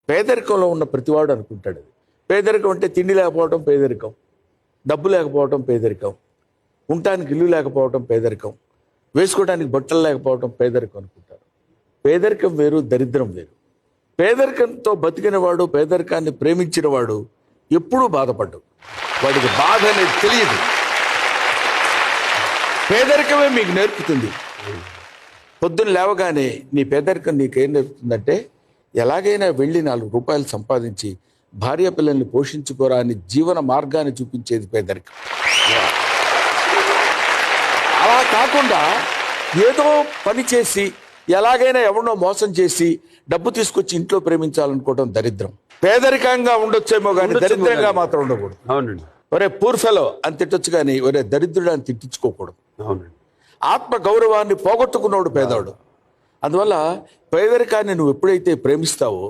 పేదరికంలో ఉన్న ప్రతివాడు అనుకుంటాడు అది. పేదరికం అంటే తిండి లేకపోవడం పేదరికం, డబ్బు లేకపోవడం పేదరికం, ఉండటానికి ఇల్లు లేకపోవడం పేదరికం, వేసుకోవడానికి బట్టలు లేకపోవడం పేదరికం అనుకుంటారు. పేదరికం వేరు, దరిద్రం వేరు. పేదరికంతో బతికినవాడు, పేదరికాన్ని ప్రేమించినవాడు ఎప్పుడూ బాధపడ్డు. వాడికి బాధ అనేది తెలియదు. పేదరికమే మీకు నేర్పుతుంది. పొద్దున్న లేవగానే నీ పేదరికం నీకేం నేర్పుతుందంటే, ఎలాగైనా వెళ్ళి 4 రూపాయలు సంపాదించి భార్య పిల్లల్ని పోషించుకోరా అని జీవన మార్గాన్ని చూపించేది పేదరికం. అలా కాకుండా ఏదో పని చేసి ఎలాగైనా ఎవరినో మోసం చేసి డబ్బు తీసుకొచ్చి ఇంట్లో ప్రేమించాలనుకోవడం దరిద్రం. పేదరికంగా ఉండొచ్చేమో కానీ దరిద్రంగా మాత్రం ఉండకూడదు. అవునండి. ఒరే పూర్ ఫెలో అని తిట్టొచ్చు కానీ ఒరే దరిద్రుడు అని తిట్టించుకోకూడదు. అవునండి. ఆత్మ గౌరవాన్ని పోగొట్టుకున్నాడు పేదవాడు. అందువల్ల పేదరికాన్ని నువ్వు ఎప్పుడైతే ప్రేమిస్తావో